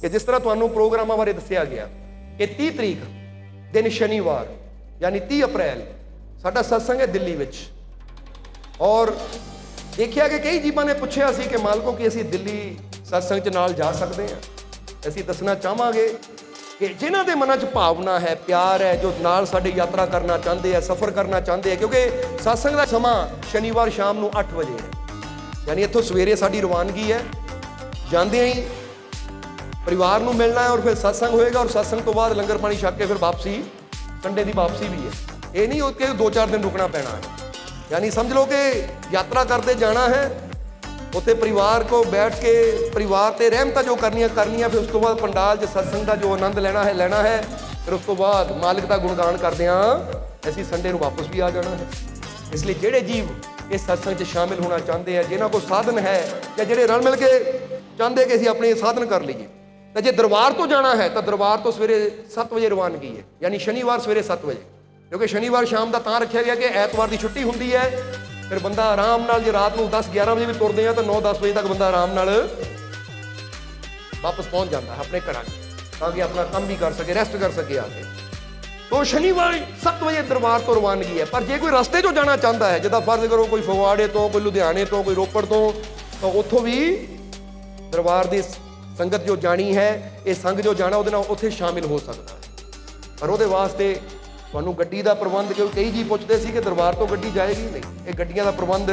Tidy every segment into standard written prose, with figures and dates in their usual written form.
कि जिस तरह तुहानू प्रोग्रामां बारे दस्सिया गया कि 30 तरीक दिन शनिवार यानी 30 अप्रैल साडा सत्संग है दिल्ली विच। और देखिया कि कई जीवां ने पुछया सी कि मालको कि असीं दिल्ली सत्संग च नाल जा सकते हैं। असीं दसना चाहांगे कि जिन्हां दे मनां च भावना है, प्यार है, जो नाल साडी यात्रा करना चाहते हैं, सफ़र करना चाहते हैं, क्योंकि सत्संग का समा शनिवार शाम नूं 8 बजे है। यानी इत्थों सवेरे साडी रवानगी है, जांदे ही परिवार नूं मिलना है और फिर सत्संग होएगा और सत्संग तो बाद लंगर पानी छक के फिर वापसी, संडे की वापसी भी है। ये नहीं हो कि 2-4 दिन रुकना पैना है। यानी समझ लो कि यात्रा करते जाना है, उत्थे परिवार को बैठ के परिवार ते रहमतां जो करनियां, फिर उस तो बाद पंडाल च सत्संग का जो आनंद लेना है, फिर उस तो बाद मालिक का गुणगान करदियां असीं संडे नूं वापस भी आ जाना है। इसलिए जिहड़े जीव इस सत्संग च शामिल होना चाहते हैं, जिन्हां कोल साधन है या जिहड़े रल मिल के चाहते कि असीं अपने साधन कर लीए, तो जे दरबार तो जाना है तो दरबार तो सवेरे 7 बजे रवानगी है, यानी शनिवार सवेरे 7 बजे। क्योंकि शनिवार शाम का तां रखा गया कि ऐतवार की छुट्टी होंदी है, फिर बंदा आराम नाल जे रात को 10-11 बजे भी तुरते हैं तो 9-10 बजे तक बंदा आराम नाल वापस पहुंच जाता है अपने घर, ताकि अपना काम भी कर सके, रेस्ट कर सके आके। तो शनिवार 7 बजे दरबार तो रवानगी है। पर जे कोई रस्ते चो जाना चाहता है, जिदा फर्ज करो कोई फगवाड़े तो, कोई लुधियाने तो, कोई रोपड़ तो उत्थों भी दरबार की संगत जो जानी है, ये संघ जो जाना वो उत्थे शामिल हो सकता है। पर वो वास्ते तुहानू गड्डी का प्रबंध, क्योंकि कई जी पुछते सी कि दरबार तो गड्डी जाएगी नहीं, ये गड्डियां का प्रबंध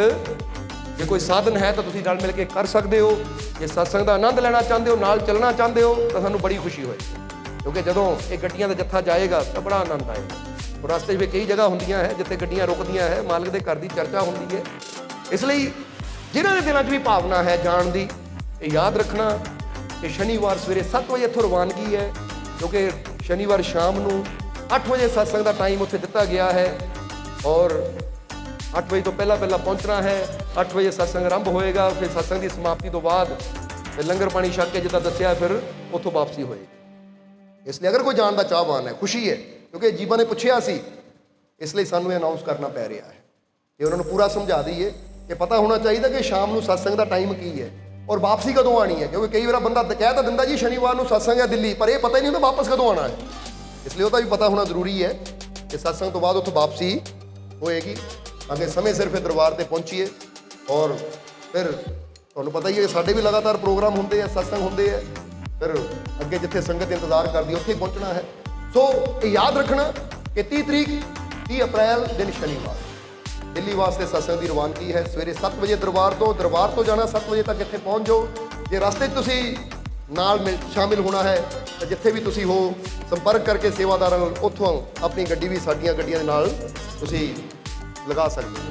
जे कोई साधन है तो तुसीं रल मिल के कर सकते हो। जे सत्संग का आनंद लेना चाहते हो, नाल चलना चाहते हो, तो सानू बड़ी खुशी होएगी। क्योंकि जदों ये गड्डियां का जत्था जाएगा तो बड़ा आनंद आएगा। और रस्ते में कई जगह होंदियां है जिथे गड्डियां रुकदियां है, मालिक के घर की चर्चा होंदी है। इसलिए जिन्हां दे दिलों च भी भावना है जाण दी, याद रखना कि शनिवार सवेरे 7 बजे इत्थों रवानगी है। क्योंकि शनिवार शाम नूं 8 बजे सत्संग का टाइम उत्थे दिता गया है और 8 बजे तो पहला पहुंचना है। 8 बजे सत्संग आरंभ होएगा, फिर सत्संग की समाप्ति तो बाद लंगर पानी छक के जिदा दस्सिया फिर उत्थों वापसी होएगी। इसलिए अगर कोई जान का चाहवान है, खुशी है, क्योंकि जीवां ने पुछया सी, इसलिए सानू अनाउंस करना पै रहा है कि उन्होंने पूरा समझा दईए कि पता होना चाहिए कि शाम नूं सत्संग का टाइम की है और वापसी कदों आनी है। क्योंकि कई बार बंदा कह तो दिंदा जी शनिवार नूं सत्संग है दिल्ली, पर यह पता ही नहीं होता वापस कदों आना है। इसलिए वह भी पता होना जरूरी है कि सत्संग तो बाद उत्थों वापसी होएगी, ताकि समय सिर फिर दरबार पर पहुँचीए। और फिर तुहानूं पता ही है साडे भी लगातार प्रोग्राम होंदे है, सत्संग होंदे है, फिर अगे जिथे संगत इंतजार करती है उत्थे पहुँचना है। सो याद रखना कि 30 तरीक 30 अप्रैल दिन शनिवार दिल्ली वास्ते सत्संग की रवानगी है। सवेरे 7 बजे दरबार तो जाना, 7 बजे तक इत्थे पहुँच जाओ। जे रास्ते तुसीं नाल शामिल होना है तो जिथे भी तुसीं हो संपर्क करके सेवादारां नाल उत्थों अपनी गड्डी भी साडीआं गड्डियां दे नाल तुसीं लगा सकते हो।